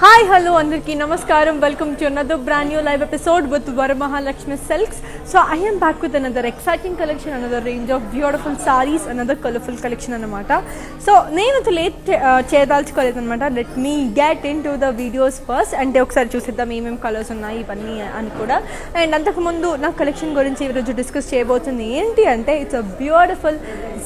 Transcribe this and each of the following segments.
Hi, hello, Andarki, Namaskaram. Welcome to another brand new live episode with Varamahalakshmi Silks. So I am back with another exciting collection, another range of beautiful sarees, another colorful collection anamata. So nenu late cheyadalchukoledu anamata. Let me get into the videos first and okasari chuseddam em colors unnayi ivanni ani kuda. And antaku mundu na collection gurinchi ee roju discuss cheyabotundi enti ante it's a beautiful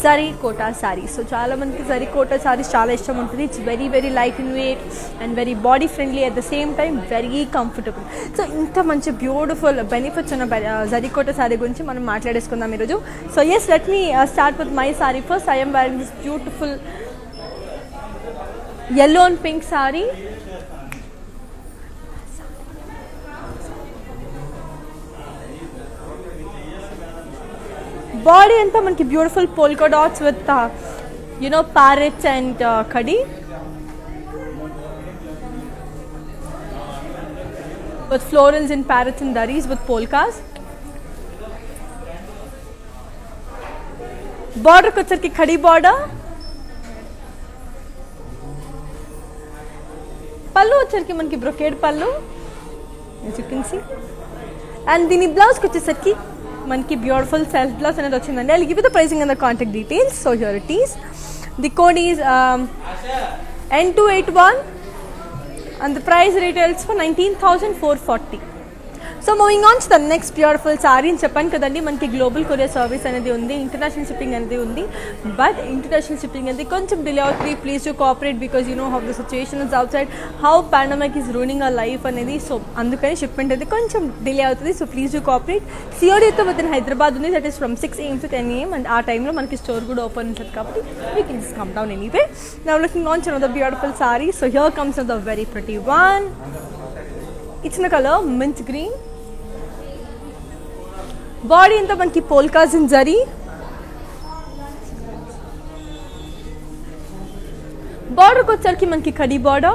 zari kota saree. So chaala mandiki zari kota sarees chaala ishtam untundi. It's very very light in weight and very body friendly at the same time very comfortable. So inta manchi beautiful benefits unna zari kota saree gurinchi manam maatladeskundam ee roju. So yes, let me start with my saree first. I am wearing this beautiful yellow and pink saree. Body anta manki beautiful polka dots with parrots and khadi. With florals and parrots and daris with polkas. Border kuchar ki khadi border. Pallu kuchar ki manki brocade pallu, as you can see. And dini blouse kuchar ki manki beautiful self blouse anedi ochindandi. I'll give you the pricing and the contact details. So here it is. The code is N281. And the price retails for 19,440. So moving on to the next beautiful saree. In Japan kadandi manki global courier service anedi undi, international shipping anedi undi, but international shipping anedi koncham delay avutundi. Please do cooperate because you know how the situation is outside, how pandemic is ruining our life anedi. So andukani shipment adi koncham delay avutundi. So please do cooperate. COD tho within Hyderabad undi, that is from 6 AM to 10 AM, and our time lo manki store kuda open untadi kabatti we can just come down anyway. Now looking on to another beautiful saree. So here comes another very pretty one. It's in the color mint green. Body anta manki polkas in zari. Border kochar ki manki khadi border.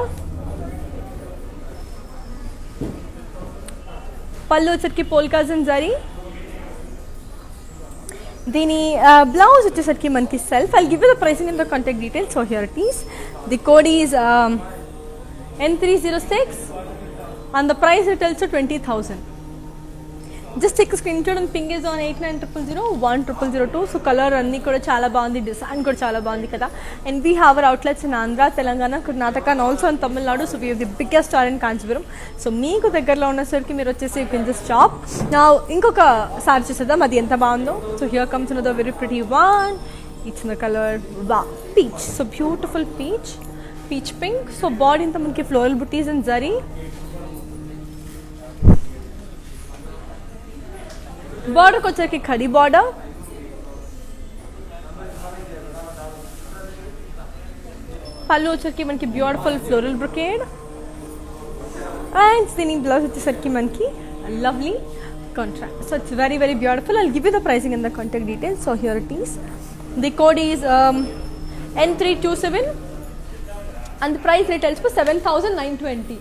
Pallu kochar ki polkas in zari. Dini blouse వచ్చేసరికి మనకి self. I'll give you the pricing and the contact details. So here it is. The code is N306 and the price retails to 20,000. Just take a screenshot and ping is on 8900010002. So color anni kuda chala baagundi, design kuda chala baagundi kada. And we have our outlets in Andhra, Telangana, Karnataka and also in Tamil Nadu. So we have the biggest store in Kanchipuram. So meeku దగ్గరలో ఉన్న సరికి మీరు వచ్చేసి you can just shop. Now ఇంకొక sorry చూసేద్దాం అది ఎంత బాగుందో. So here comes another very pretty one. It's in the color peach. So beautiful peach pink. So body ఇంత మనకి floral booties and zari. Border kochar ki khadi border. Pallu kochar ki manki beautiful floral brocade. And dini blouse వచ్చేసరికి మనకి lovely contrast. So it's very very beautiful. I'll give you the pricing and the contact details. So here it is. The code is N327 and the price retails for 7,920.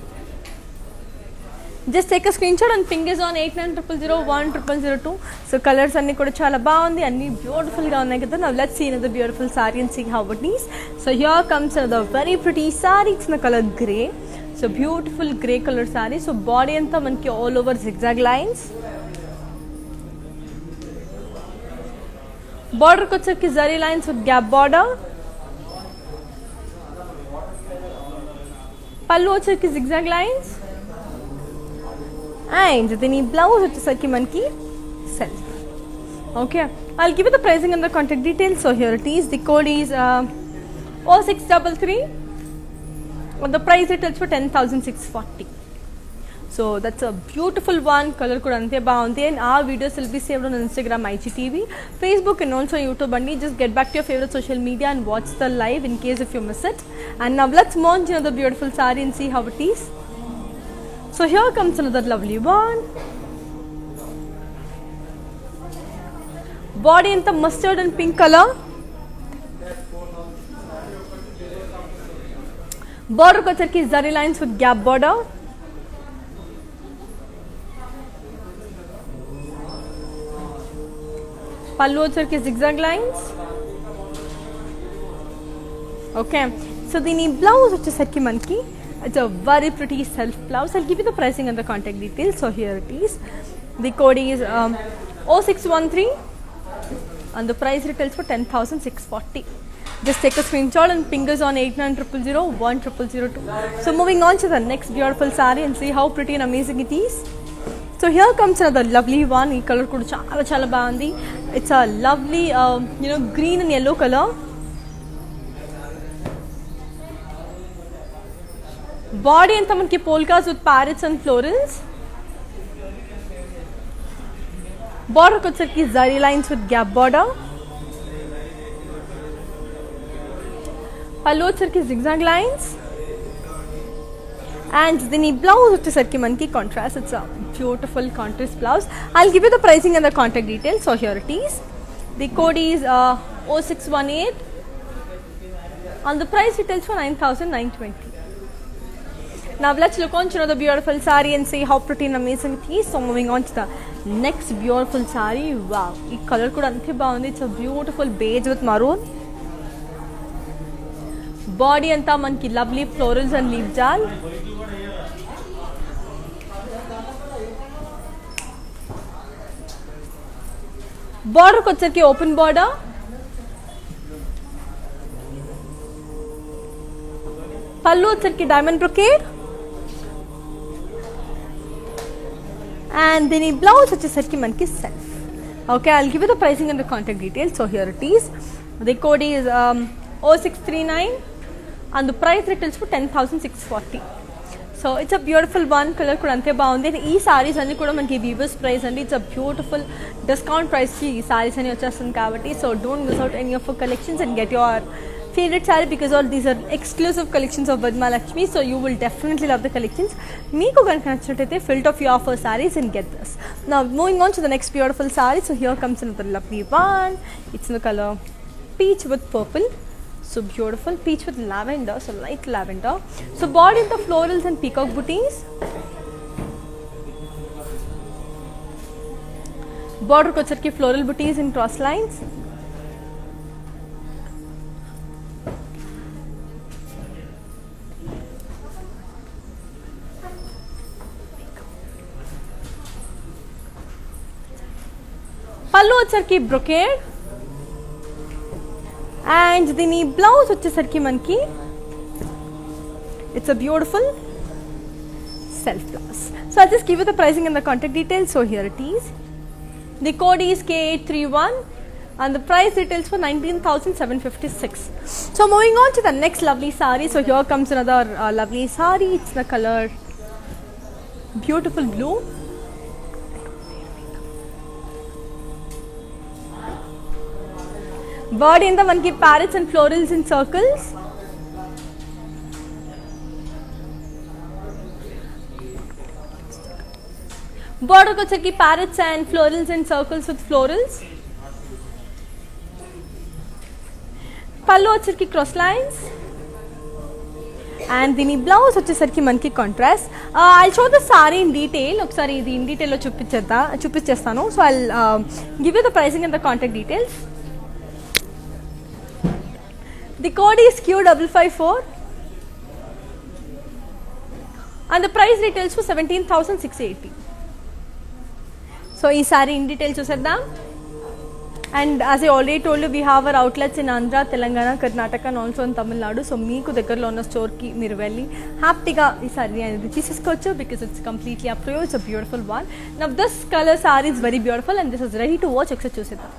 Just take a screenshot and ping is on 8900010002. So colors anni kuda chala baagundi, anni beautiful ga unnai kada. Now let's see another beautiful saree and see how it is. So here comes another very pretty saree. It's in the color grey. So beautiful grey color saree. So body anta manki all over zigzag lines. Border kochaki zari lines with gap border. Pallu kochaki zigzag lines. And dini blouse వచ్చేసరికి మనకి self. Okay, I'll give you the pricing and the contact details. So here it is. The code is 0633 and the price retails for 10,640. So that's a beautiful one. Colour కూడా అంతే బాగుంది. And ఆ videos will be saved on Instagram, IGTV, Facebook and also YouTube అండి. Just get back to your favourite social media and watch the live in case if you miss it. And now let's move on to another beautiful saree and see how it is. So here comes another lovely one. Body in the mustard and pink color. Border వచ్చరికి zari lines with gap border. పల్లు వచ్చరికి zigzag lines. Okay, so దీని blouse వచ్చేసరికి మనకి it's a very pretty self blouse. I'll give you the pricing and the contact details. So here it is. The code is 0613 and the price retails for 10,640. Just take a screenshot and fingers on 8900010002. So moving on to the next beautiful saree and see how pretty and amazing it is. So here comes another lovely one. Ee color kuda chaala chaala baagundi. It's a lovely green and yellow color. Body anta manki polkas with parrots and florals. Border వచ్చరికి zari lines with gap border. పల్లు వచ్చరికి zigzag lines. And దీని blouse వచ్చేసరికి మనకి contrast. It's a beautiful contrast blouse. I'll give you the pricing and the contact details. So here it is. The code is 0618 and the price retails for 9,920. Now let's look on to another beautiful saree and see how pretty and amazing it is. So moving on to the next beautiful saree. Wow, ee color kuda ante baagundi. It's a beautiful beige with maroon. Body anta manki lovely florals and leaf jal. Border వచ్చరికి open border. పల్లు వచ్చరికి diamond brocade. And దీని blouse వచ్చేసరికి మనకి self. Okay, I'll give you the pricing and the contact details. So here it is. The code is 0639 and the price retails for 10,640. So it's a beautiful one. Color kuda ante baagundi. And ee sarees anni kuda manki weavers price andi. It's a beautiful discount price ki ee sarees anni vachestundi kabatti. So don't miss out any of our collections and get your favorite saree because all these are exclusive collections of Varma Lakshmi. So you will definitely love the collections. Meeku ganaka nachinatayite filter of your offer sarees and get this. Now moving on to the next beautiful saree. So here comes another lovely one. It's in the color peach with purple. So beautiful, peach with lavender, so light lavender. So body in the florals and peacock booties. Border వచ్చరికి floral booties in cross lines. పల్లు వచ్చరికి brocade. And దీని blouse వచ్చేసరికి మనకి it's a beautiful self blouse. So I'll just give you the pricing and the contact details. So here it is. The code is K831 and the price retails for 19,756. So moving on to the next lovely saree. So here comes another lovely saree. It's the color beautiful blue. Body in the manki parrots and florals in circles. Border వచ్చరికి parrots and florals in circles with florals. పల్లు వచ్చరికి cross lines. And దీని blouse వచ్చేసరికి మనకి contrast. I'll show the saree in detail. ఒకసారి ఇది in detail లో చూపించేస్తాను. So I'll give you the pricing and the contact details. The code is Q554 and the price retails for 17,680. So ee saree in detail chusedam. And as I already told you, we have our outlets in Andhra, Telangana, Karnataka and also in Tamil Nadu. So meeku దగ్గరలో ఉన్న store కి మీరు వెళ్ళి హ్యాపీగా ఈ saree అనేది తీసుకోవచ్చు because it's completely up to you. It's a beautiful one. Now this color saree is very beautiful and this is ready to watch. ఒకసారి చూసేద్దాం.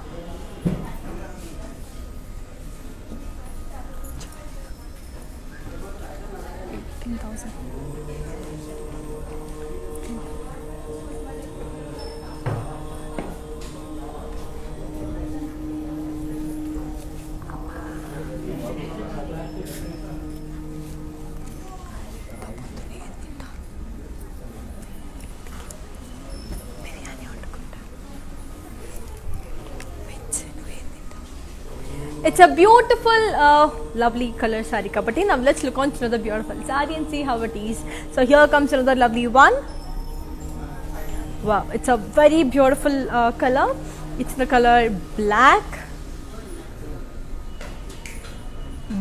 It's a beautiful, lovely color saree kabatti. Now let's look on to another beautiful saree and see how it is. So here comes another lovely one. Wow, it's a very beautiful color. It's the color black.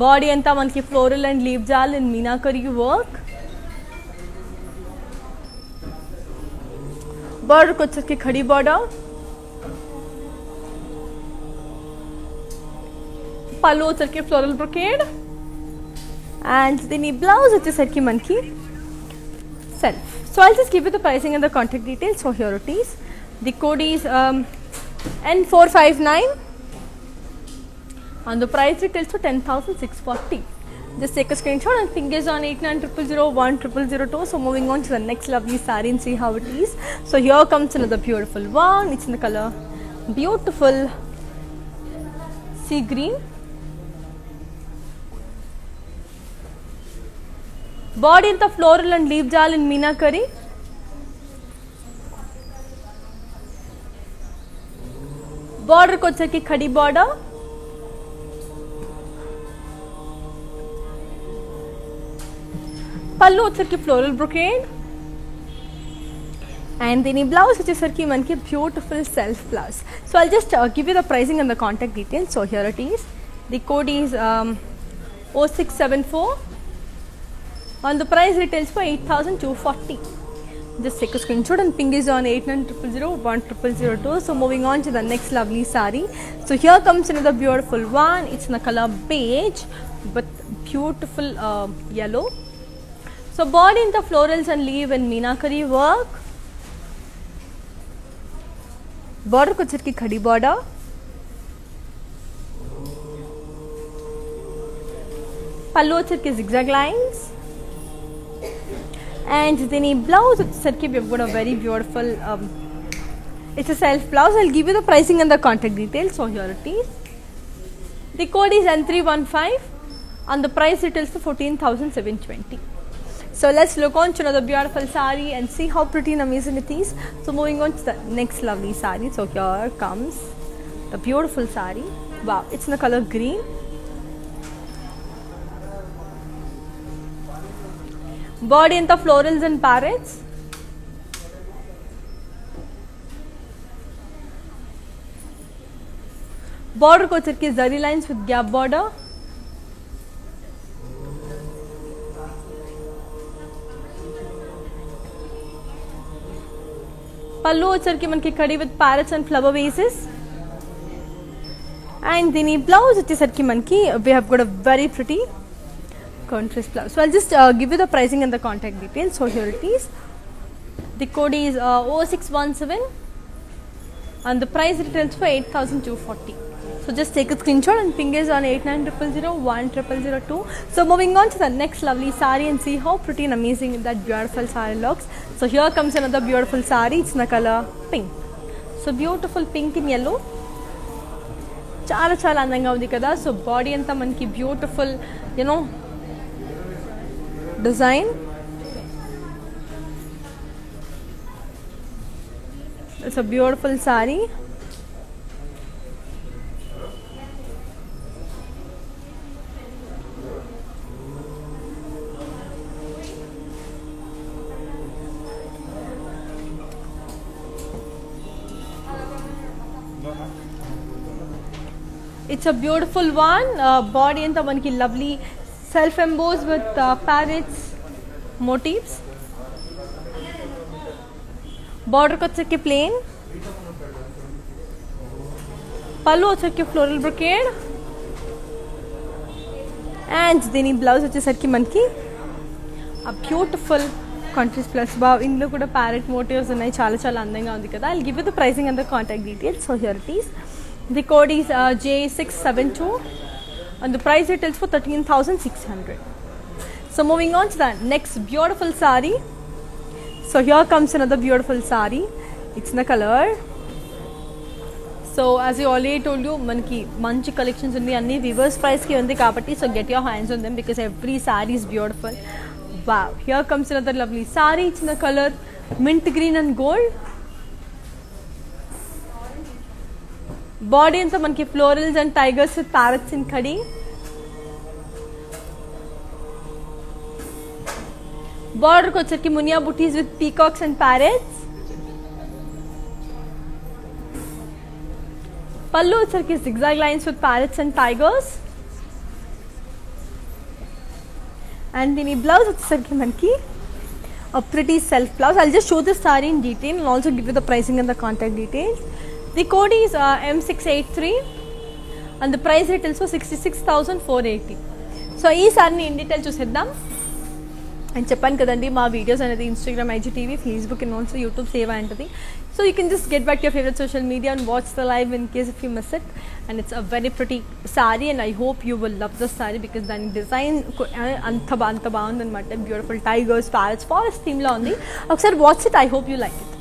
Body anta manki floral and leaf jal in meenakari work. Border ko వచ్చేసరికి khadi border. పళ్ళు వచ్చేసరికి floral brocade and దీని blouse వచ్చేసరికి మనకి self. So I'll just give you the pricing and the contact details. So here it is. The code is N459 and the price details for 10,640. Just take a screenshot and ping us on 8900010002. So moving on to the next lovely saree and see how it is. So here comes another beautiful one. It's in the color beautiful sea green. Body in the floral and leaf jal in meenakari. Border ko వచ్చేసరికి khadi border. పళ్ళు వచ్చేసరికి floral brocade and దీని blouse వచ్చేసరికి మనకి beautiful self blouse. So I'll just give you the pricing and the contact details. So here it is. The code is 0674 and the price retails for 8,240. Just take a screenshot and ping is on 8900010002. So moving on to the next lovely saree. So here comes another beautiful one. It's in the color beige with beautiful yellow. So body in the florals and leaf and meenakari work. Border ko వచ్చేసరికి khadi border. పళ్ళు వచ్చేసరికి zigzag lines. And then a blouse వచ్చేసరికి we've got a very beautiful it's a self blouse. I'll give you the pricing and the contact details. So here it is. The code is N315 and the price details for 14,720. So let's look on to another beautiful saree and see how pretty and amazing it is. So moving on to the next lovely saree. So here comes the beautiful saree. Wow, it's in the color green. Body in the florals and parrots. Border ko వచ్చేసరికి zari lines with gap border. పళ్ళు వచ్చేసరికి మనకి khadi with parrots and flower vases. And దీని blouse వచ్చేసరికి మనకి we have got a very pretty contrast blouse. So I'll just give you the pricing and the contact details. So here it is. The code is 0617 and the price retails for 8,240. So just take a screenshot and ping us on 8900010002. So moving on to the next lovely saree and see how pretty and amazing that beautiful saree looks. So here comes another beautiful saree. It's in the color pink. So beautiful pink in yellow. చాలా చాలా అందంగా ఉంది కదా. So body అంతా మనకి beautiful design. It's a beautiful saree. It's a beautiful one. Body anta manki lovely self embossed with parrots motifs. Border ko వచ్చేసరికి plain. పళ్ళు వచ్చేసరికి floral brocade. And దీని బ్లౌజ్ వచ్చేసరికి మనకి a beautiful contrast plus. ఇందులో కూడా parrot motifs ఉన్నాయి. చాలా చాలా అందంగా ఉంది కదా. I'll give you the pricing and the contact details. So here it is. The code is J672 and the price retails for 13,600. So moving on to the next beautiful saree. So here comes another beautiful saree. It's in the color. So as I already told you, manki manchi collections undi anni Weavers price ki undi kabatti, so get your hands on them because every saree is beautiful. Wow, here comes another lovely saree. It's in the color mint green and gold. Body అంతా మనకి florals and tigers with parrots in కడి. బార్డర్కి వచ్చరికి మునియా బుటీస్ with peacocks and parrots. పళ్ళు వచ్చరికి zigzag lines with parrots and tigers. And దీని blouse వచ్చేసరికి మనకి a pretty self blouse. I'll just show this saree in detail and also give you the pricing and the contact details. The code is M683 and the price rate also 66,480. So ఈ సారీని in detail చూసేద్దాం. And చెప్పాను కదండి మా videos అనేది Instagram, IGTV, Facebook and also YouTube save ఉంటుంది. So you can just get back your favourite social media and watch the live in case if you miss it. And it's a very pretty sari and I hope you will love the sari because దాని design అంత బాగుంది అనమాట. Beautiful tigers, parrots, forest థీమ్లో ఉంది. ఒకసారి watch it, I hope you like it.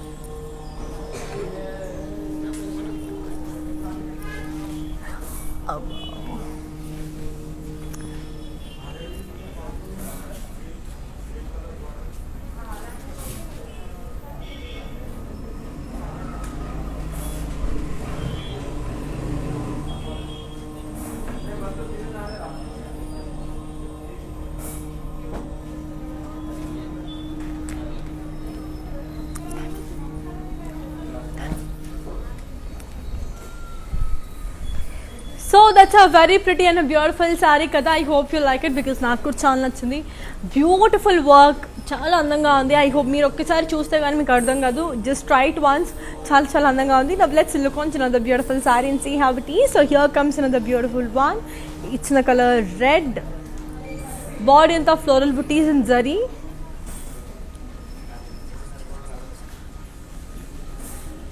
So that's a very pretty and beautiful sari కదా. I hope you like it because నాకు కూడా చాలా నచ్చింది. బ్యూటిఫుల్ వర్క్, చాలా అందంగా ఉంది. ఐ హోప్ మీరు ఒక్కసారి చూస్తే కానీ మీకు అర్థం కాదు. Just try it once. చాలా అందంగా ఉంది. Now let's look on to another beautiful saree and see how it is. So here comes another beautiful one. It's in the color red. Body and the floral booties in zari.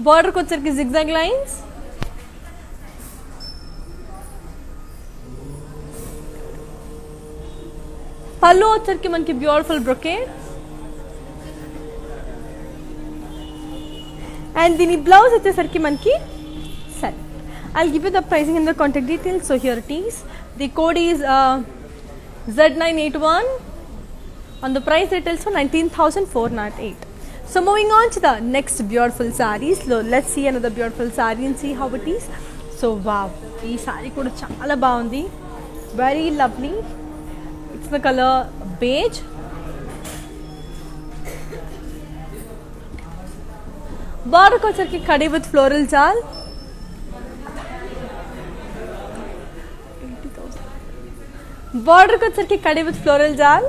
Border ko వచ్చరికి zigzag lines. పళ్ళు వచ్చరికి మనకి beautiful brocade. And దీని blouse వచ్చేసరికి మనకి సరే. I'll give you the pricing and the contact details. So here it is. The code is Z981 and the price retails for 19,408. So moving on to the next beautiful sarees. So let's see another beautiful saree and see how it is. So wow, ee saree kuda chaala baagundi. Very lovely. It's the color beige. Border ko వచ్చరికి కడి with floral jal. Border ko వచ్చరికి కడి with floral jal.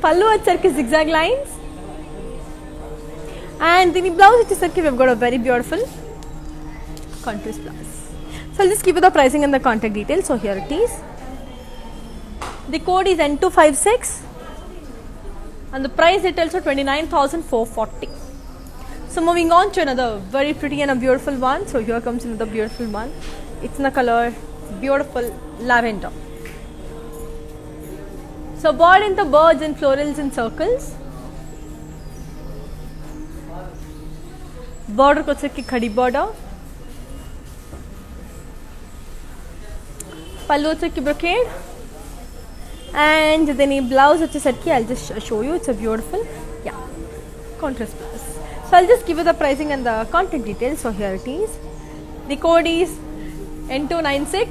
పళ్ళు వచ్చరికి zigzag lines. And దీని blouse వచ్చేసరికి we've got a very beautiful contrast blouse. So I'll just give you the pricing and the contact details. So here it is. The code is N256 and the price retails for 29,440. So moving on to another very pretty and a beautiful one. So here comes another beautiful one. It's in the color beautiful lavender. So body in the birds and florals in circles. Border ko వచ్చరికి khadi border. పళ్ళు వచ్చరికి brocade. And then ఈ blouse వచ్చేసరికి I'll just show you. It's a beautiful contrast blouse. So I'll just give you the pricing and the contact details. So here it is. The code is N296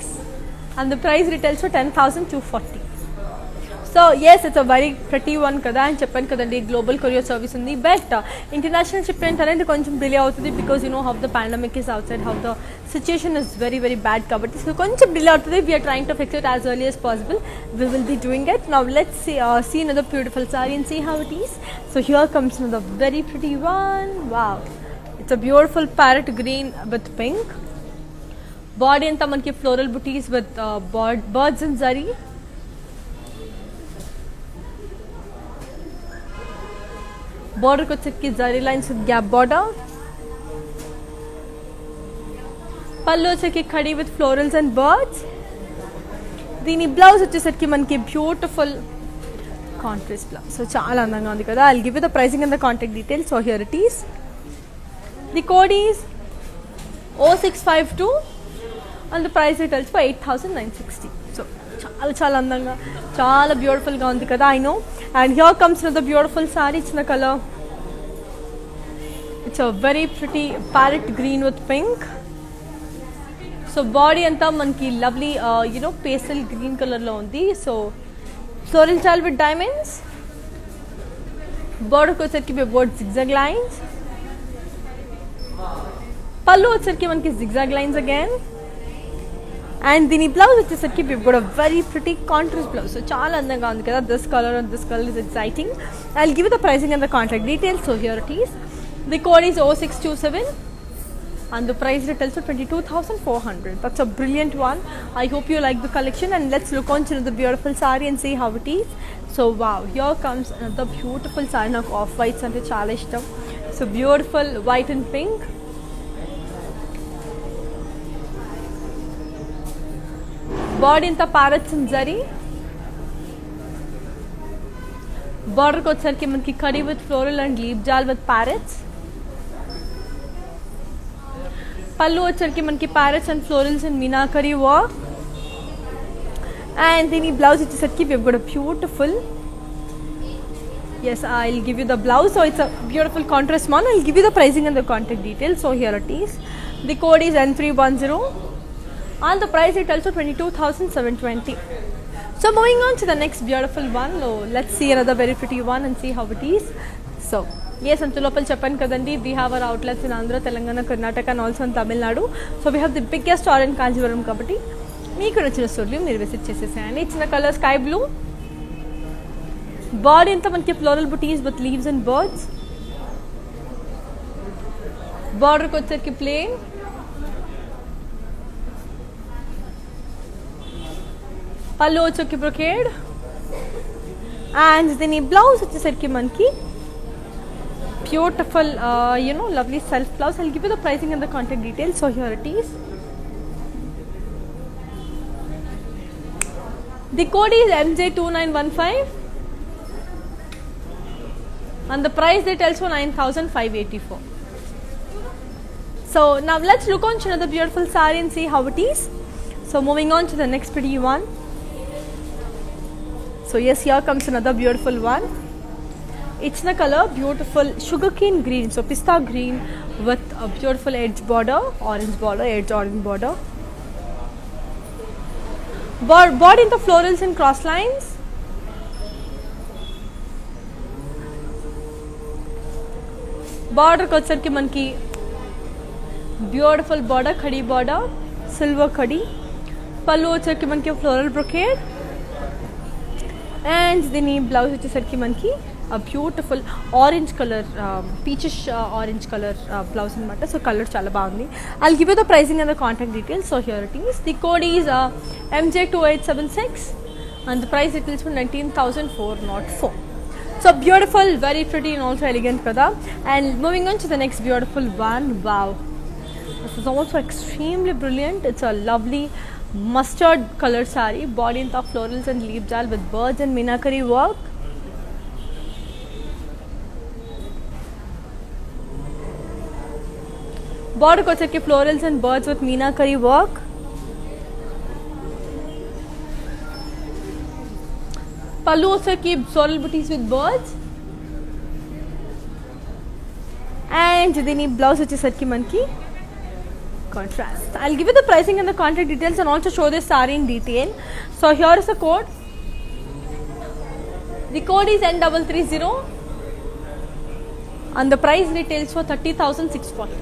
and the price retails for 10,240. So yes, it's a very pretty one kada. And చెప్పాను కదండి global courier service ఉంది. But international shipment అనేది కొంచెం delay అవుతుంది because you know how the pandemic is outside, how the situation is very very bad కాబట్టి so కొంచెం delay అవుతుంది. We're trying to fix it as early as possible. We will be doing it. Now let's see another beautiful saree and see how it is. So here comes another very pretty one. Wow, it's a beautiful parrot green with pink. Body anta manki floral booties with birds and zari. Border ko వచ్చరికి zari lines with gap border. పళ్ళు వచ్చరికి khadi with florals and birds. దీని blouse వచ్చేసరికి మనకి beautiful contrast blouse. So చాలా అందంగా ఉంది కదా. I'll give you the pricing and the contact details. So here it is. The code is 0652 and the price retails for 8,960. So చాలా అందంగా చాలా బ్యూటిఫుల్గా ఉంది కదా. I know. And here comes another beautiful saree. It's in the color it's a very pretty parrot green with pink. So body anta manki lovely pastel green color lo undi. So floral style with diamonds. Border ko వచ్చరికి board zigzag lines. Pallu వచ్చరికి manki zigzag lines again. And dini blouse వచ్చేసరికి we've got a very pretty contrast blouse. So చాలా అందంగా ఉంది కదా. This color and this color is exciting. I'll give you the pricing and the contract details. So here it is. The code is 0627 and the price retails for 22,400. That's a brilliant one. I hope you like the collection, and let's look on to the beautiful saree and see how it is. So wow, here comes another beautiful saree. Naku off whites ante chaala ishtam. So beautiful white and pink. Body inta parrots and zari. Border ko వచ్చరికి మనకి curry with floral and leaf jal with parrots. Pallu వచ్చరికి మనకి parrots and florals and meenakari work. And then blouse వచ్చరికి we've got a beautiful, yes, I'll give you the blouse. So it's a beautiful contrast one. I'll give you the pricing and the contact details. So here it is. The code is N310 and the price it also 22,720. So moving on to the next beautiful one. So let's see another very pretty one and see how it is. So yes, and Tulopal Chapan Kadandi, we have our outlets in Andhra, Telangana, Karnataka, and also in Tamil Nadu. So we have the biggest store in Kanjivaram Kabati. Meeku nachina store ni meer visit chesesayandi. It's in the color sky blue. Body anta manki floral booties with leaves and birds. Border ko వచ్చరికి plain. Pallu వచ్చరికి brocade. And then blouse వచ్చరికి manki beautiful lovely self blouse. I'll give you the pricing and the contact details. So here it is. The code is MJ2915 and the price they tell so 9,584. So now let's look on to another beautiful saree and see how it is. So moving on to the next pretty one. So yes, here comes another beautiful one. It's in the color beautiful sugarcane green, so pista green with a beautiful edge border, orange border, edge orange border. Body into florals and cross lines. Border ko వచ్చరికి మనకి beautiful border, khadi border, silver khadi. Pallu వచ్చరికి మనకి floral brocade. And then blouse వచ్చరికి మనకి a beautiful orange color, peachish orange color blouse anamata. So color chala baagundi. I'll give you the pricing and the contact details. So here it is. The code is MJ2876 and the price it is for 19,404. So beautiful, very pretty and also elegant kada. And moving on to the next beautiful one. Wow, this is also extremely brilliant. It's a lovely mustard color saree. Body in top florals and leaf jal with birds and meenakari work. Border ko వచ్చరికి florals and birds with meenakari work. Pallu వచ్చరికి floral booties with birds. And దీని blouse వచ్చేసరికి మనకి contrast. I'll give you the pricing and the contact details and also show this saree in detail. So here is the code. The code is N330 and the price retails for 30,640.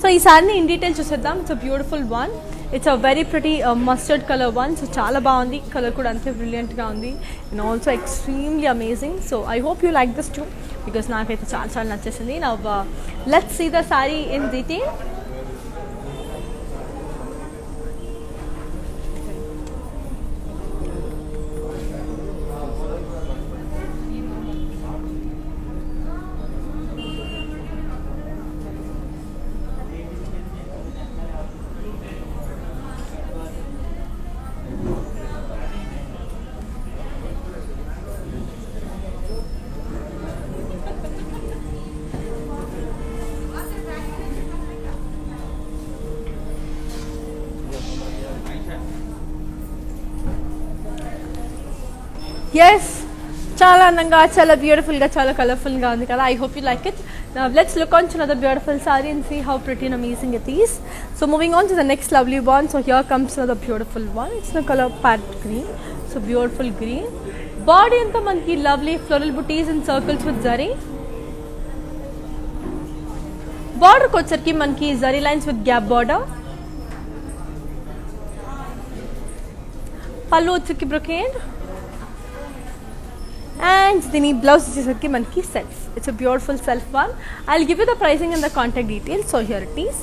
So ఈ సారీని in detail చూసేద్దాం. It's a beautiful one. It's a very pretty mustard colour one. So చాలా బాగుంది. Colour కూడా అంతే బ్రిలియంట్గా ఉంది and also extremely amazing. So I hope you like this too because నాకైతే చాలా చాలా నచ్చేసింది. Now let's see the sari in detail. Yes, చాలా అందంగా చాలా బ్యూటిఫుల్ గా చాలా కలర్ఫుల్ గా ఉంది కదా. I hope you like it. Now let's look on to another beautiful saree and see how pretty and amazing it is. So moving on to the next lovely one. So here comes another beautiful one. It's the color parrot green. So beautiful green. Body anta manki lovely floral booties and circles with zari. Border kochharki manki zari lines with gap border. Pallu వచ్చేసరికి brocade. And the blouse వచ్చేసరికి మనకి self. It's a beautiful self one. I'll give you the pricing and the contact details. So here it is.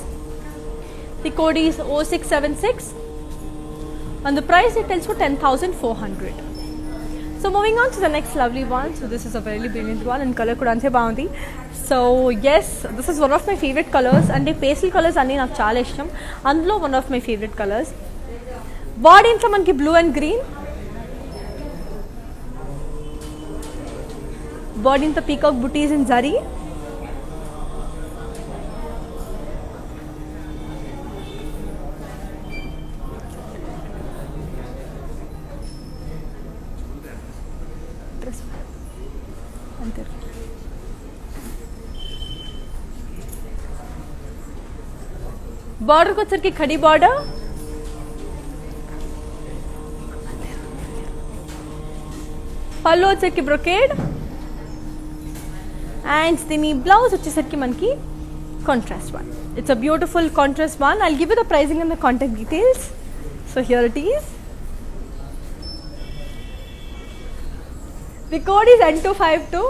The code is 0676 and the price it tells for 10,400. So moving on to the next lovely one. So this is a very brilliant one and color kuda ante baagundi. So yes, this is one of my favorite colors and the pastel colors anni naaku chaala ishtam. అందులో one of my favorite colors. Body anta manki blue and green. Body in the peacock booties in zari. Border को sir की खड़ी border. पल्लू sir की brocade. And the blouse వచ్చేసరికి మనకి contrast one. It's a beautiful contrast one. I'll give you the pricing and the contact details. So here it is. The code is N252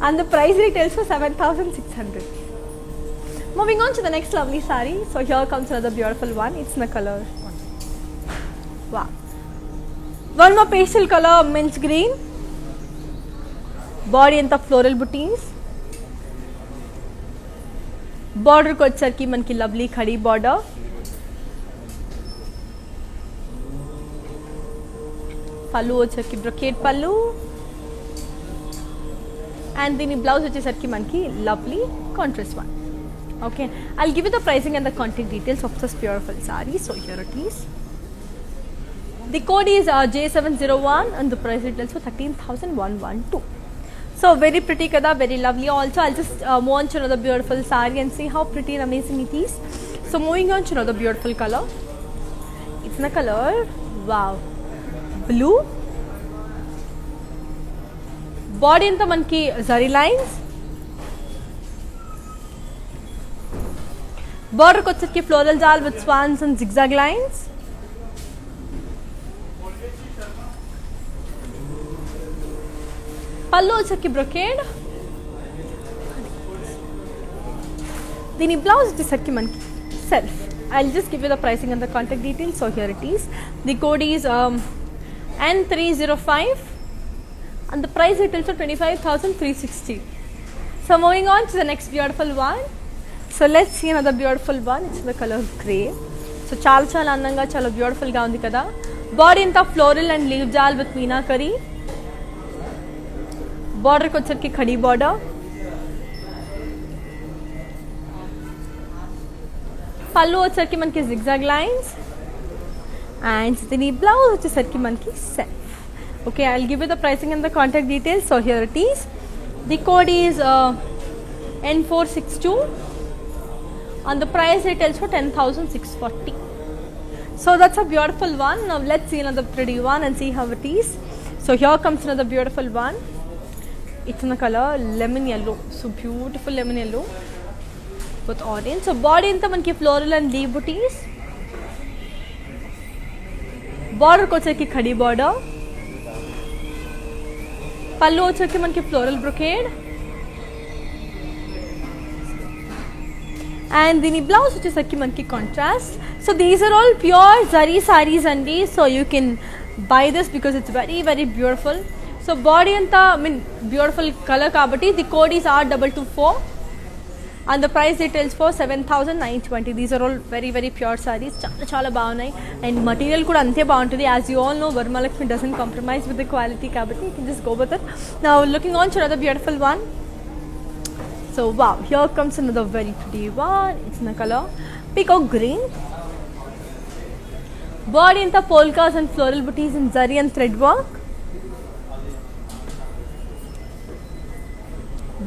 and the price retails for 7,600. Moving on to the next lovely saree. So here comes another beautiful one. It's in the color. Wow. One more pastel color, mint green. Body and the floral booties. Border को వచ్చేసరికి మనకి lovely khadi border. పల్లు వచ్చేసరికి brocade పల్లు. And దీని blouse వచ్చేసరికి మనకి lovely contrast one. Okay, I'll give you the pricing and the contact details of this beautiful saree. So here it is. The code is J701 and the price details for 13,112. So very pretty kada, very lovely also. I'll just move on to another beautiful saree and see how pretty and amazing it is. So moving on to another beautiful color. It's in the color, wow, blue. Body anta manki zari lines. Border ko వచ్చేసరికి floral jal with swans and zigzag lines. పల్లు వచ్చేసరికి brocade. దీని blouse వచ్చేసరికి మనకి self. I'll just give you the pricing and the contact details. So here it is. The code is N305 and the price details are 25,360. So moving on to the next beautiful one. So let's see another beautiful one. It's the color grey. So చాలా అందంగా చాలా beautiful గా ఉంది కదా. Body అంతా floral and leaf jal with meenakari. Border को వచ్చేసరికి खड़ी border. పల్లు వచ్చేసరికి మనకి zigzag lines. And దీని బ్లౌజ్ వచ్చేసరికి మనకి self. Okay, I'll give you the pricing and the contact details. So here it is. The code is N462 and the price retails for 10,640. So that's a beautiful one. Now let's see another pretty one and see how it is. So here comes another beautiful one. It's in the color lemon yellow. So beautiful lemon yellow with orange. So body anta manki floral and leaf booties. Border ko వచ్చేసరికి khadi border. పల్లు వచ్చేసరికి మనకి floral brocade. And దీని blouse వచ్చేసరికి మనకి contrast. So these are all pure zari sarees andi. So you can buy this because it's very beautiful. So body anta beautiful color kabatti the code is R224 and the price details for 7,920. These are all very pure sarees. చాలా బాగున్నాయి and material కూడా అంతే బాగుంటుంది. As you all know, Varmalakshmi doesn't compromise with the quality kabatti you can just go with it. Now looking on to another beautiful one. So wow, here comes another very pretty one. It's in the color peacock green. Body anta polkas and floral booties in zari and thread work.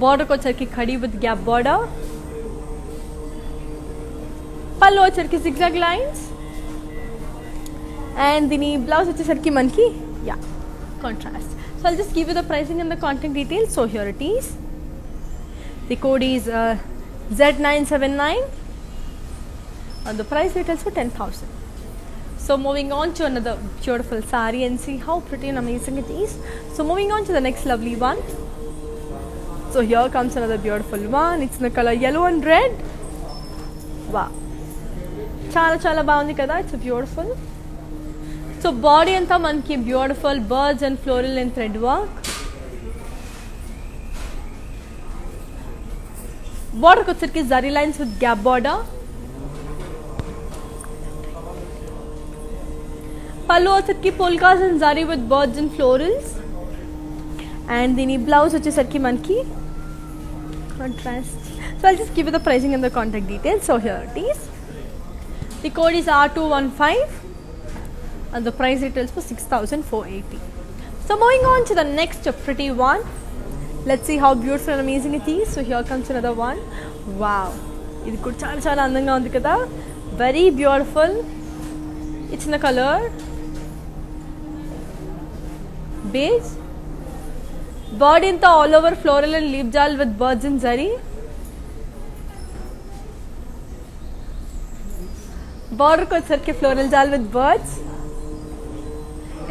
Border వచ్చరికి khadi with gap border, పళ్ళు వచ్చరికి zigzag lines and దీని blouse వచ్చేసరికి మనకి contrast. So I'll just give you the pricing and the contact details. So here it is. The code is Z979 and the price details for 10,000. So moving on to another beautiful saree and see how pretty and amazing it is. So moving on to the next lovely one. So here comes another beautiful one. It's in the color yellow and red. Wow. Chala chala baagundi kada. It's beautiful. So body anta manki beautiful birds and floral and thread work. Border kochirki zari lines with gap border. Pallu వచ్చేసరికి polkas and zari with birds and florals. And దీని blouse వచ్చేసరికి మనకి contrast. So I'll just give you the pricing and the contact details. So here it is. The code is R215 and the price details for 6,480. So moving on to the next pretty one. Let's see how beautiful and amazing it is. So here comes another one. Wow. ఇది కూడా చాలా చాలా అందంగా ఉంది కదా. Very beautiful. It's in the color beige. Body anta all over floral and leaf jal with birds and zari. Border ko sarke floral jal with birds.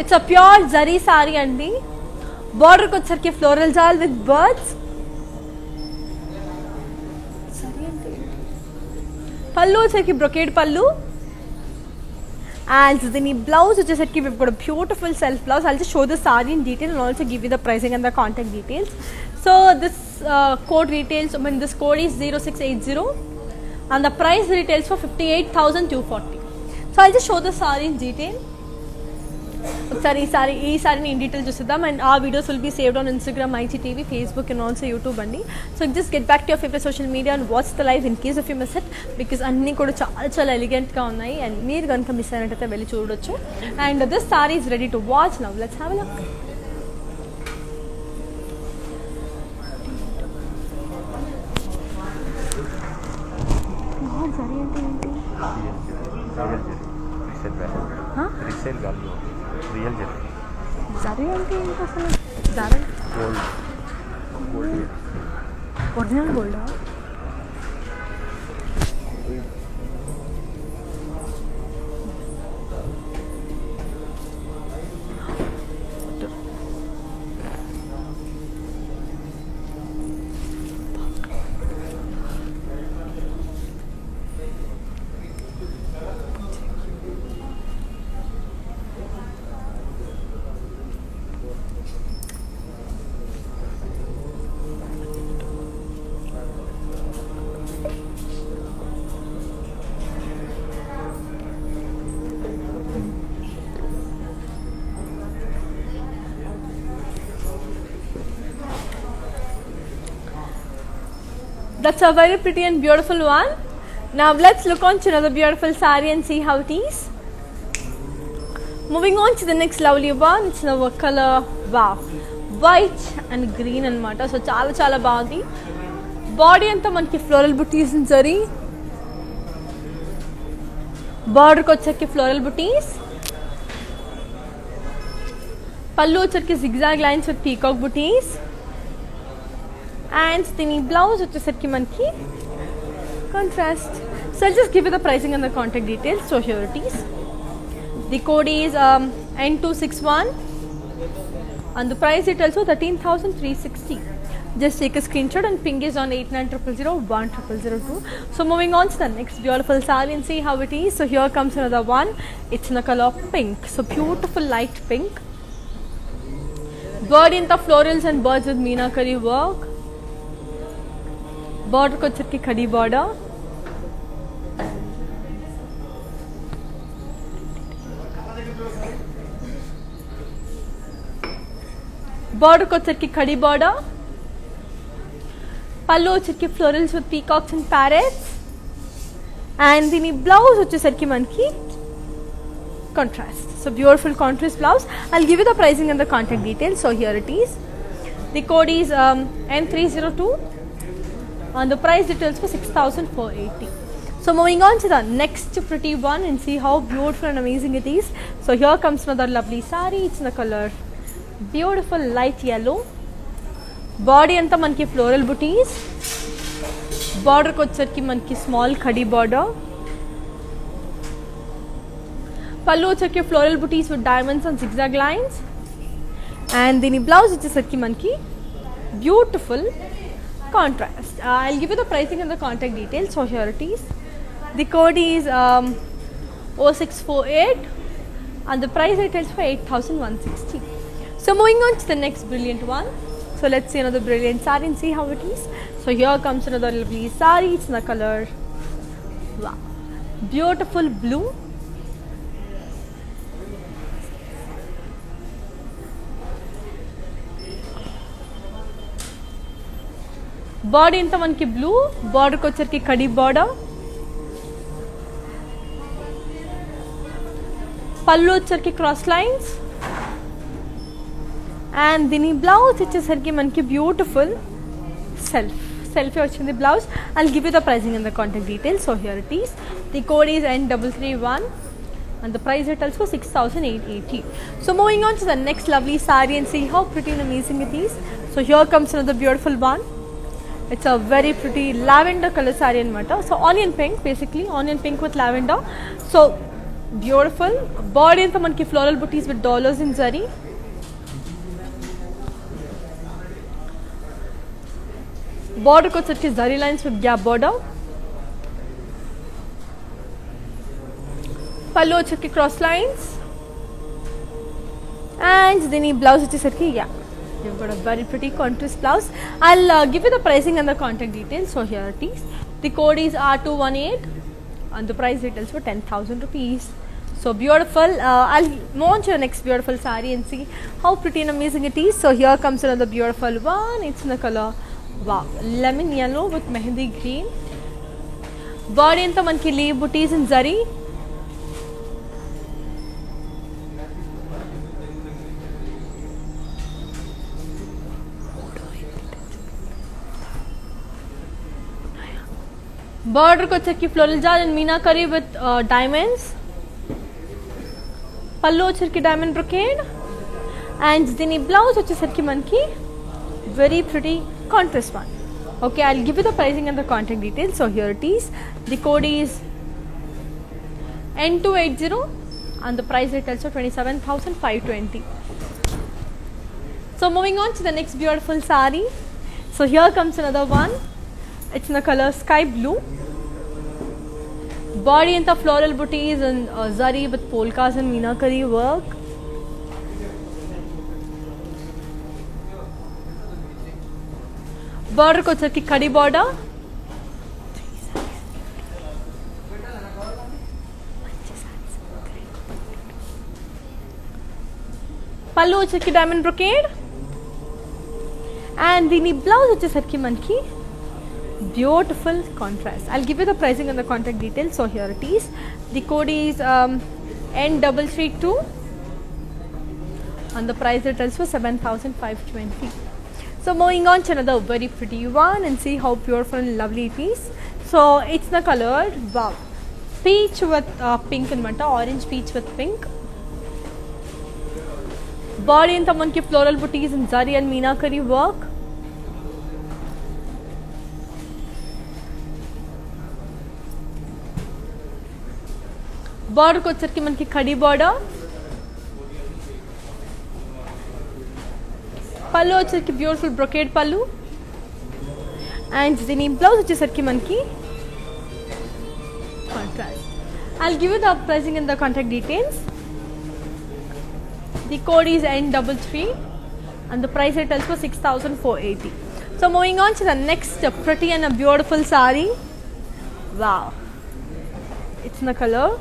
It's a pure zari saree andi. Border ko sarke floral jal with birds. Pallu sarke brocade pallu. And the blouse వచ్చేసరికి we've got a beautiful self blouse. I'll just show the saree in detail and also give you the pricing and the contact details. So this code retails, this code is 0680 and the price retails for 58,240. So I'll just show the saree in detail. ఒకసారి ఈ సారీని in detail చూద్దాం. And ఆ videos will be saved on Instagram, IGTV, Facebook and also YouTube అండి. So just get back to your favourite social media and watch the live in case of you miss it, because అన్నీ కూడా చాలా చాలా ఎలిగెంట్గా ఉన్నాయి and మీరు కనుక miss అయినట్టయితే వెళ్ళి చూడొచ్చు. And this sari is ready to watch now. Let's have a look. Sari అంటే ఏంటి? Resale value real zari. Zari అంటే ఏంటి అసలు? జరీ గోల్డ్, ఒరిజినల్ గోల్డా? That's a very pretty and beautiful one. Now let's look on to another beautiful saree and see how it is. Moving on to the next lovely one. It's another color, wow, white and green anamata. So chala chala bagundi. Body anta manki floral booties and zari. Border ko vacheki floral booties. Pallu vacheki zigzag lines with peacock booties. And the blouse వచ్చేసరికి మనకి contrast. So I'll just give you the pricing and the contact details. So here it is. The code is N261 and the price details for 13,360. Just take a screenshot and ping is on 8900010002. So moving on to the next beautiful saree and see how it is. So here comes another one. It's in the color of pink. So beautiful light pink. Bird in the florals and birds with meenakari work. Border को छटकी खड़ी border. Border को छटकी खड़ी border. Pallu छटकी florals with peacocks and parrots. And the blouse వచ్చేసరికి మనకి contrast. So beautiful contrast blouse. I'll give you the pricing and the contact details. So here it is. The code is N302 and the price details for 6,480. So moving on to the next pretty one and see how beautiful and amazing it is. So here comes another lovely saree. It's in the color beautiful light yellow. Body anta manki floral booties. Border ko vachesariki manki small khadi border. Pallu vachesariki floral booties with diamonds and zigzag lines. And dini blouse vachesariki manki beautiful contrast. I'll give you the pricing and the contact details. So here it is. The code is 0648 and the price retails for 8,160. So moving on to the next brilliant one. So let's see another brilliant saree and see how it is. So here comes another lovely saree. It's in the color, wow, beautiful blue. Body anta manki blue, border ko vachesariki kadi border. Pallu vachesariki cross lines. And dini blouse vachesariki manki beautiful selfie vachindi blouse. I'll give you the pricing and the contact details. So here it is. The code is N331 and the price retails for 6,880. So moving on to the next lovely saree and see how pretty and amazing it is. So here comes another beautiful one. It's a very pretty lavender color saree anamata. So onion pink, basically onion pink with lavender. So beautiful. Body anta manki floral booties with dollars in zari. Border ko vachesariki zari lines with gap border. Pallu vachesariki cross lines. And dini blouse vachesariki, yeah, you've got a very pretty contrast blouse. I'll give you the pricing and the contact details. So here it is. The code is R218 and the price retails for 10,000 rupees. So beautiful. I'll move on to the next beautiful saree and see how pretty and amazing it is. So here comes another beautiful one. It's in the color, wow, lemon yellow with mehendi green. Body anta manki leaf booties in zari. Border ko vachesariki floral jar and meenakari with diamonds. Pallu vachesariki diamond brocade. And dini blouse vachesariki manki very pretty contrast one. Okay, I'll give you the pricing and the contact details. So here it is. The code is N280 and the price retails for 27,520. So moving on to the next beautiful saree. So here comes another one. It's in the color sky blue. Body anta floral booties and zari with polkas and meenakari work. Border ko vachesariki kadi border. Pallu vachesariki diamond brocade. And dini blouse vachesariki manki beautiful contrast. I'll give you the pricing and the contact details. So here it is. The code is N332 and the price retails for 7,520. So moving on to another very pretty one and see how beautiful and lovely it is. So it's the color, wow, peach with pink anamata, orange peach with pink. Body anta manki floral booties and zari and meenakari work. Border ko vachesariki manki khadi border. Pallu vachesariki beautiful brocade pallu. And dini blouse vachesariki manki contrast. I'll give you the pricing and the contact details. The code is N33 and the price retails for 6,480. So moving on to the next pretty and a beautiful saree. Wow, it's in the color,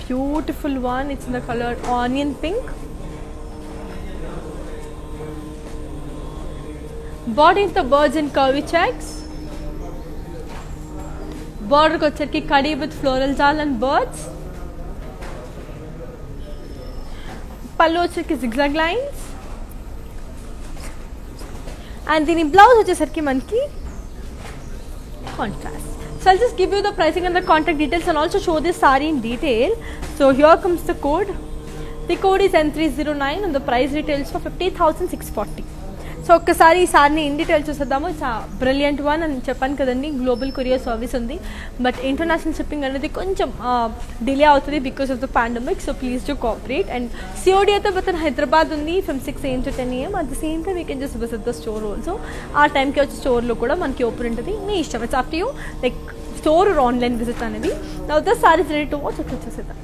beautiful one. It's in the color onion pink. Body is the birds in curvy checks. Border ko vachesariki kadi with floral jal and birds. Pallu vachesariki zigzag lines. And దీని blouse వచ్చేసరికి మనకి contrast. So I'll just give you the pricing and the contact details and also show this saree in detail. So here comes the code. The code is N309 and the price retails for 50,640. So ఒక్కసారి ఈ సారీని in detail చూసేద్దాము. It's brilliant one అని చెప్పాను కదండి, global courier service ఉంది, but international shipping అనేది కొంచెం డిలే అవుతుంది because of the pandemic. So please to cooperate. And COD అయితే విత్ ఇన్ హైదరాబాద్ ఉంది from 6 AM to 10 AM. At the same time we can just visit the store also. ఆ టైంకి వచ్చి స్టోర్లో కూడా మనకి ఓపెన్ ఉంటుంది, మీ ఇష్టం. It's up to you, like store online visit అనేది. Now the saris ready to watch. వచ్చేసేద్దాం.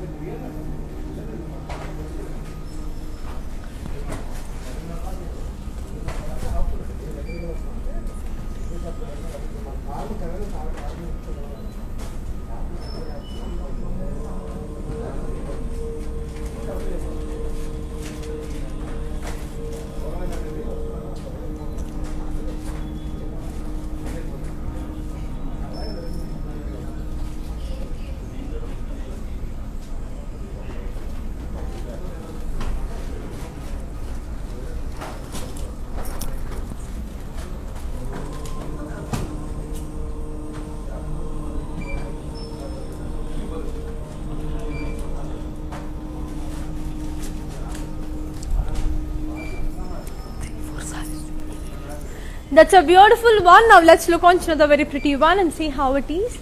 That's a beautiful one. Now let's look on to another very pretty one and see how it is.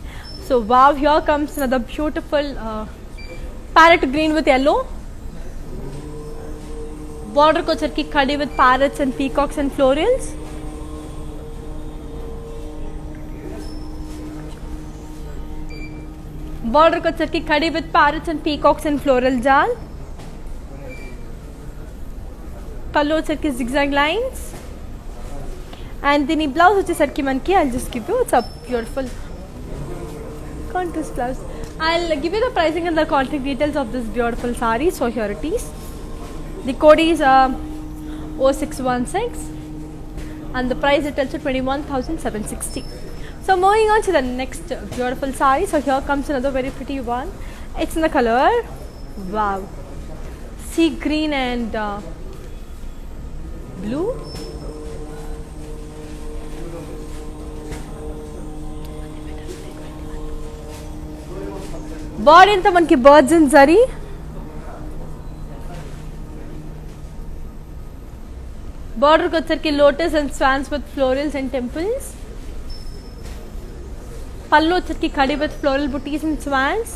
So wow, here comes another beautiful parrot green with yellow. Border ko charki khadi with parrots and peacocks and florals. Border ko charki khadi with parrots and peacocks and floral jal. Pallu charki zigzag lines. And the blouse వచ్చేసరికి మనకి I'll just give you, it's a beautiful contrast blouse. I'll give you the pricing and the contact details of this beautiful saree. So here it is. The code is 0616 and the price it tells you 21,760. So moving on to the next beautiful saree. So here comes another very pretty one. It's in the color, wow, sea green and blue. Body అంతా మనకి birds and zari, బార్డర్కి వచ్చరికి lotus and swans with florals and temples. పళ్ళు వచ్చరికి కడి with floral buttis and swans.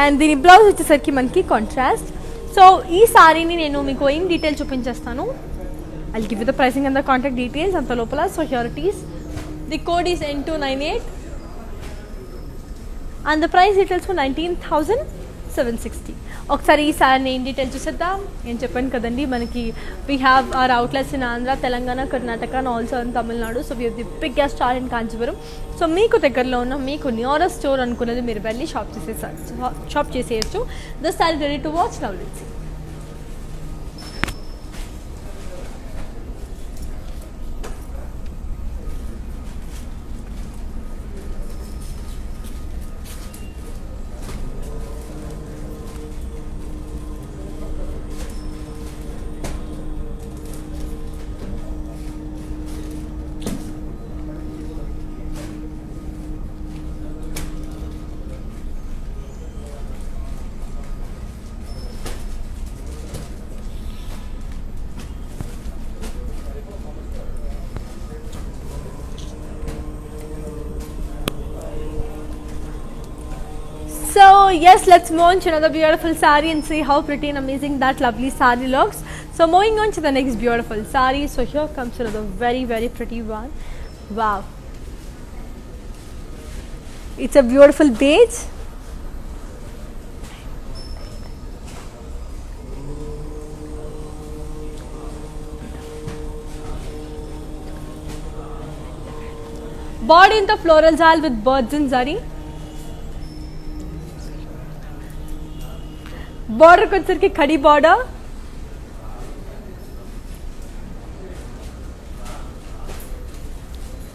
And దీని blouse వచ్చేసరికి మనకి contrast. So ఈ సారీని నేను మీకు ఏం డీటెయిల్ చూపించేస్తాను. I'll give you the pricing and the contact details అంత లోపల. So here it is. The code is N298 and the price details for 19,760. ఒకసారి ఈ సారీ ఏం డీటెయిల్ చూసేద్దాం. నేను చెప్పాను కదండి, మనకి we have our outlets in Andhra, Telangana, Karnataka and also in Tamil Nadu. So we have the biggest star in Kanchipuram. So మీకు దగ్గరలో ఉన్న మీకు నియరెస్ట్ స్టోర్ అనుకున్నది మీరు వెళ్ళి షాప్ చేసేయచ్చు. The sari ready to watch. Now let's see. So yes, let's move on to another beautiful saree and see how pretty and amazing that lovely saree looks. So moving on to the next beautiful saree. So here comes another very very pretty one. Wow, it's a beautiful beige. Body in the floral jal with birds and zari. Border को की खड़ी border,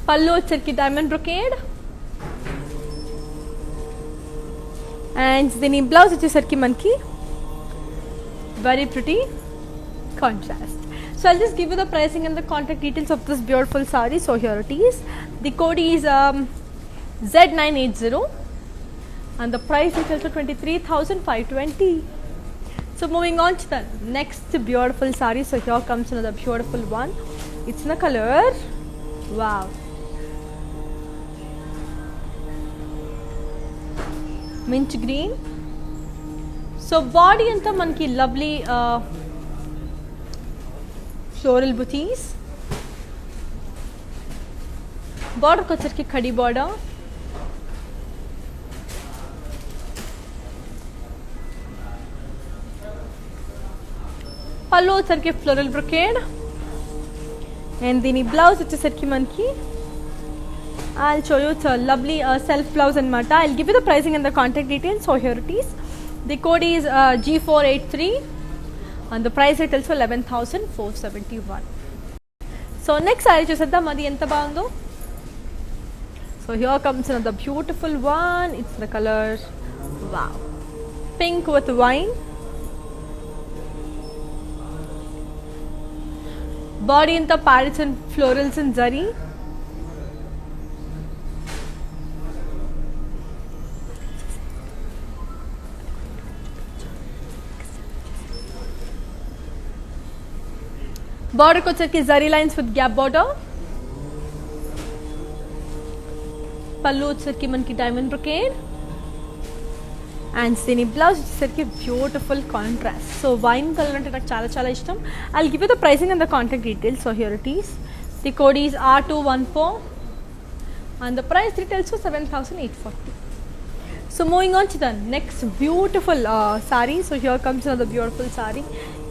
पल्लू voucher की diamond brocade and దీని blouse వచ్చేసరికి మనకి very pretty contrast. So I'll just give you the pricing and the contact details of this beautiful saree. So here it is. The code is Z980 and the price is also 23,520. So moving on to the next beautiful saree. So here comes another beautiful one. It's in the color, wow, mint green. So body anta manki lovely floral booties. Border kocherki khadi border. పళ్ళు వచ్చరికి floral brocade and దీని blouse వచ్చేసరికి మనకి I'll show you it's a lovely self blouse anamata. I'll give you the pricing and the contact details. So here it is. The code is G483 and the price is also 11,471. So next saree chuseddam adi enta baagundo. So here comes another beautiful one. It's the color, wow, pink with wine. Body anta parrots and florals and zari. Border kocherki zari lines with gap border. Pallu వచ్చేసరికి మనకి diamond brocade and దీని blouse వచ్చేసరికి beautiful contrast. So wine colour అంటే నాకు చాలా చాలా ఇష్టం. I'll give you the pricing and the contact details. So here it is. The code is R214 and the price details are 7,840. So moving on to the next beautiful saree. So here comes another beautiful saree.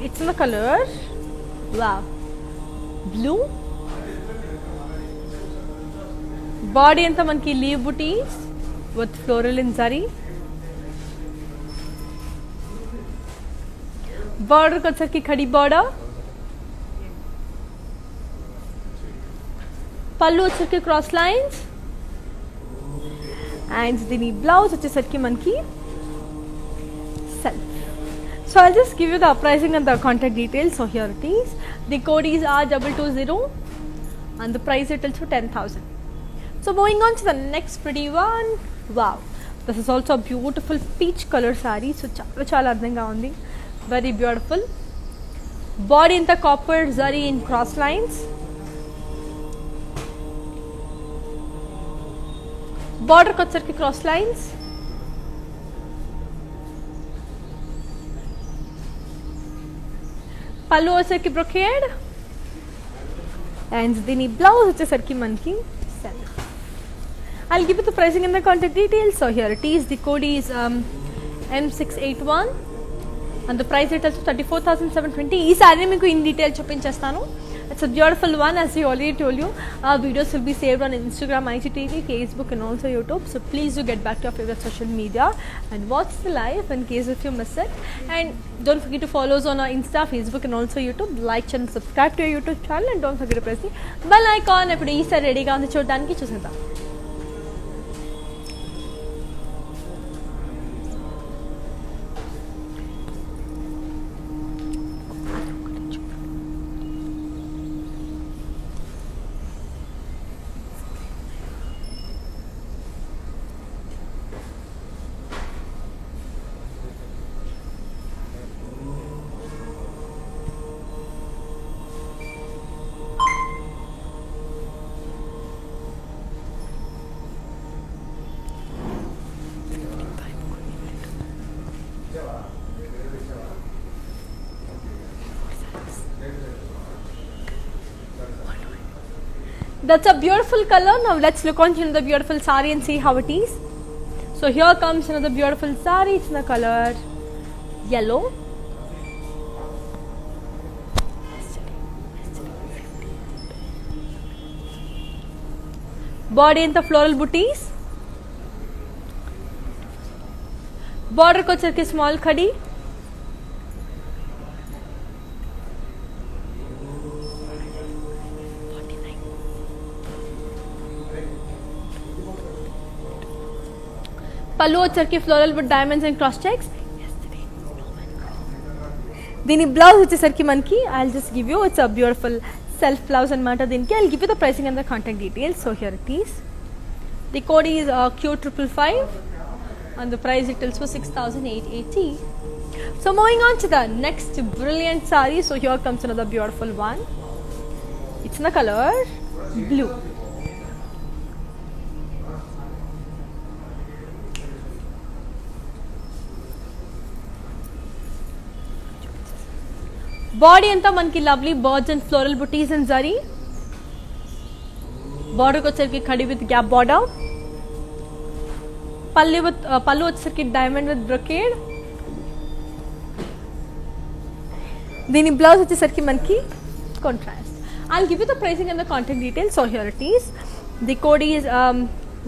It's in the color, wow, blue. Body anta manki leaf booties with floral and zari. Border kocherki khadi border. Pallu వచ్చేసరికి cross lines and దీని blouse వచ్చేసరికి మనకి self. So I'll just give you the pricing and the contact details. So here it is. The code is R220 and the price is also 10,000. So moving on to the next pretty one. Wow, this is also a beautiful peach color saree. So చాలా చాలా అందంగా ఉంది. Very beautiful. Body in the copper zari in cross lines. Border kocherki cross lines. Pallu వచ్చేసరికి brocade and దీని blouse వచ్చేసరికి మనకి self. I'll give you the pricing and the contact details. So here it is. The code is M681 and the price is also 34,720. ఈ sorry మీకు in detail చూపించేస్తాను. It's a beautiful one, as I already told you. Our videos will be saved on Instagram, IGTV, Facebook and also YouTube. So please do get back to your favorite social media and watch the live in case if you miss it. And don't forget to follow us on our Insta, Facebook and also YouTube. Like and subscribe to our YouTube channel and don't forget to press the bell icon. ఇప్పుడు ఈ sorry రెడీగా ఉంది చూడడానికి, చూసేద్దాం. That's a beautiful color. Now let's look on to the beautiful saree and see how it is. So here comes another beautiful saree. It's in the color yellow. Body in the floral booties. Border kocherki small khadi. Pallu వచ్చరికి floral with diamonds and cross checks. దీని blouse వచ్చేసరికి మనకి I just give you it's a beautiful self blouse అనమాట. దీనికి I give you the pricing and the contact details. So here it is. The code is Q555 and the price details for 6,880. So moving on to the next brilliant saree. So here comes another beautiful one. It's in the color blue. Body anta manki lovely birds and floral booties and zari. Border ko వచ్చేసరికి khadi with gap border. పళ్ళు వచ్చేసరికి diamond with brocade. దీని blouse వచ్చేసరికి మనకి contrast. I'll give you the pricing and the contact details. So here it is. The code is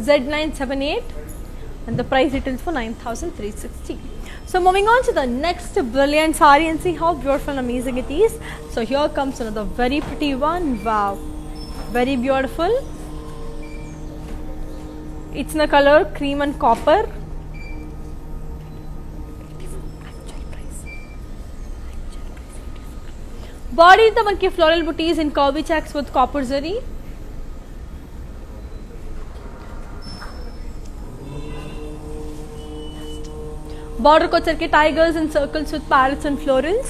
Z978 and the price details for 9,360. So moving on to the next brilliant saree and see how beautiful and amazing it is. So here comes another very pretty one. Wow, very beautiful. It's in the color cream and copper. Body the manki floral booties in curvy checks with copper zari. Border ko వచ్చరికి tigers and circles with parrots and florals.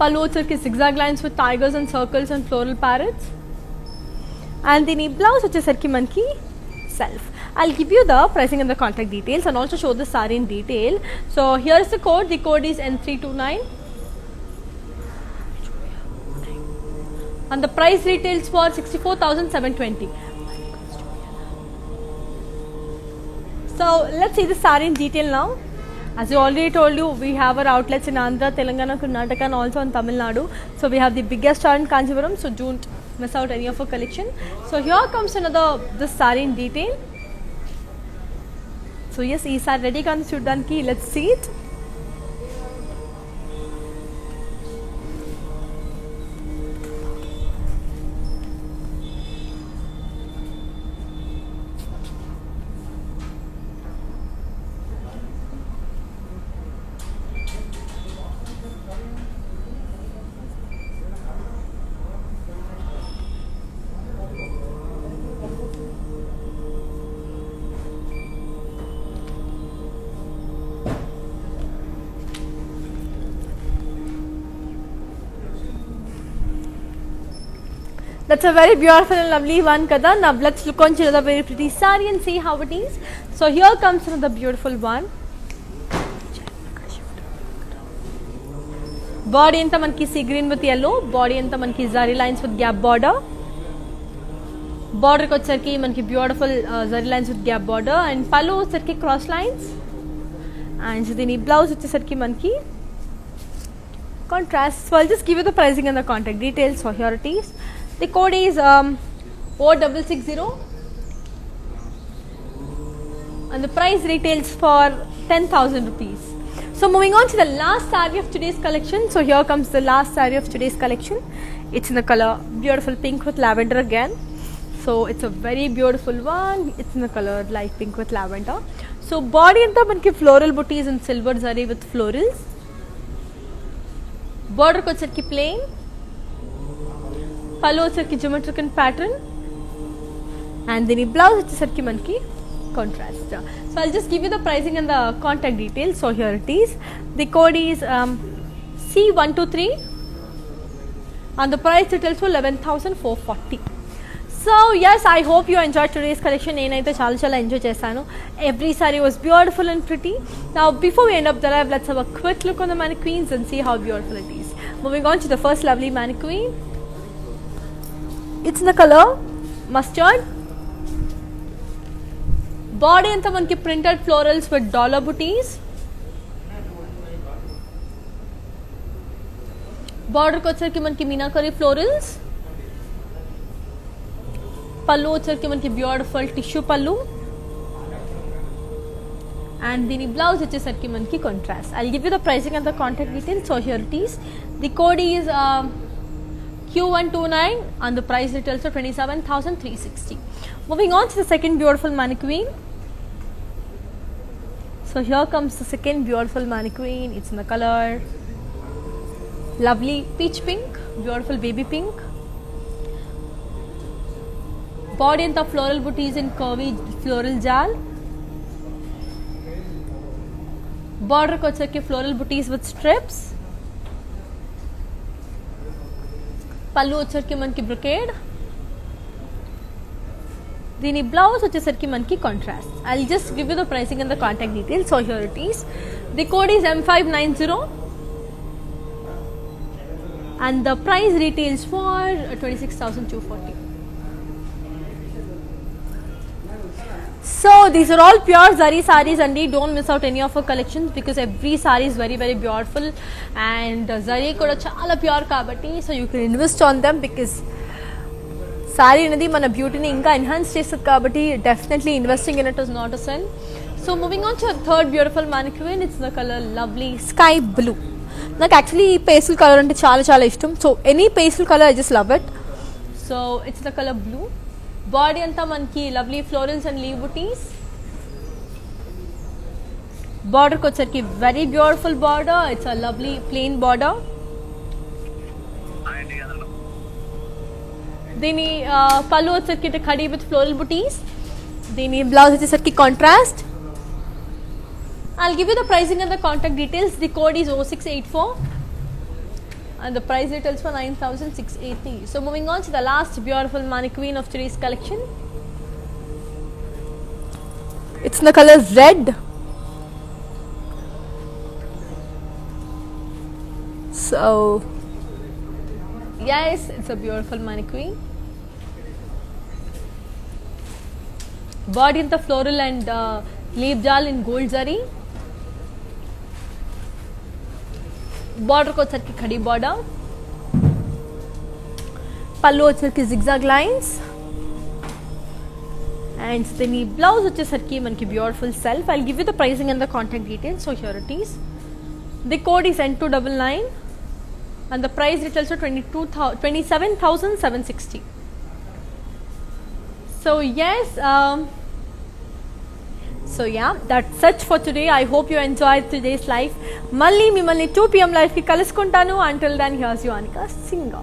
Pallu వచ్చరికి zigzag lines with tigers and circles and floral parrots. And the blouse వచ్చేసరికి మనకి self. I'll give you the pricing and the contact details and also show the saree in detail. So here is the code. The code is N329 and the price retails for 64,720. So let's see the saree in detail now. As I already told you, we have our outlets in Andhra, Telangana, Karnataka and also in Tamil Nadu. So we have the biggest store in Kanchipuram, so don't miss out any of our collection. So here comes another this saree in detail. So yes, ee saree ready ga chudaniki. Let's see it. That's a very beautiful and lovely one kada. Now let's look on to the very pretty saree and see how it is. So here comes another beautiful one. Body anta manki sea green with yellow. Body anta manki zari lines with gap border. Border ko వచ్చరికి manki beautiful zari lines with gap border and pallu వచ్చరికి cross lines. And dini blouse వచ్చేసరికి manki contrast. So I'll just give you the pricing and the contact details. So here it is. The code is O660 and the price retails for 10,000 rupees. So moving on to the last saree of today's collection. So here comes the last saree of today's collection. It's in the color beautiful pink with lavender again. So it's a very beautiful one. It's in the color light pink with lavender. So body anta manki floral booties and silver zari with florals. Border ko వచ్చరికి plain. పళ్ళు వచ్చరికి geometrical pattern and the blouse వచ్చరికి మనకి contrast. So I'll just give you the pricing and the contact details. So here it is. The code is C123 and the price details for 11,440. So yes, I hope you enjoyed today's collection. నేనైతే చాలా enjoy చేశాను. Every saree was beautiful and pretty. Now before we end up the live, let's have a quick look on the mannequins and see how beautiful it is. Moving on to the first lovely mannequin. It's in the color mustard. Body anta manki printed florals with dollar booties. Border ko వచ్చరికి మనకి meenakari florals. పళ్ళు వచ్చరికి మనకి beautiful tissue పళ్ళు and దీని blouse వచ్చేసరికి మనకి contrast. I'll give you the pricing and the contact details. So here it is. The code is Q129 and the price details are 27,360. Moving on to the second beautiful mannequin. So So here comes the second beautiful mannequin. It's in the color lovely peach pink, beautiful baby pink. Body and the floral booties in curvy floral jal. Border ko వచ్చేసరికి floral booties with strips. పళ్ళు వచ్చేసరికి మనకి brocade. దీని blouse వచ్చేసరికి మనకి contrast. I'll just give you the pricing and the contact details. So here it is. The code is M590 and the price retails for 26,240. So these are all pure zari sarees and don't miss out any of our collections because every saree is very very beautiful and zari kuda chaala pure kabatti, so you can invest on them because saree anadi mana beauty ni inka enhance chestadi kabatti definitely investing in it is not a sin. So moving on to a third beautiful mannequin. It's the color lovely sky blue. నాకు actually ఈ pastel colour అంటే చాలా చాలా ఇష్టం. So any pastel colour I just love it. So it's the colour blue. Body అంతా మనకి lovely florals and leave బుటీస్. బార్డర్కి వచ్చరికి very beautiful border. It's a lovely plain border. దీని పళ్ళు వచ్చరికి ఖడీ విత్ ఫ్లోరల్ బుటీస్. దీని బ్లౌజ్ వచ్చేసరికి contrast. I'll give you the pricing and the contact details. The code is 0684 and the price retails for 9,680. So moving on to the last beautiful mannequin of today's collection. It's in the color red. So yes, it's a beautiful mannequin. Body in the floral and leaf jal in gold zari. Border को వచ్చరికి खड़ी border. పళ్ళు వచ్చరికి zigzag lines and దీని blouse వచ్చేసరికి మనకి beautiful self. I'll give you the pricing and the contact details. So here it is. The code is N299 and the price retails for 27,760. So yes, so yeah, that's it for today. I hope you enjoyed today's live. Malli mimmalni 2 PM live ki kaluskuntanu. Until then, here's you Anika Singa.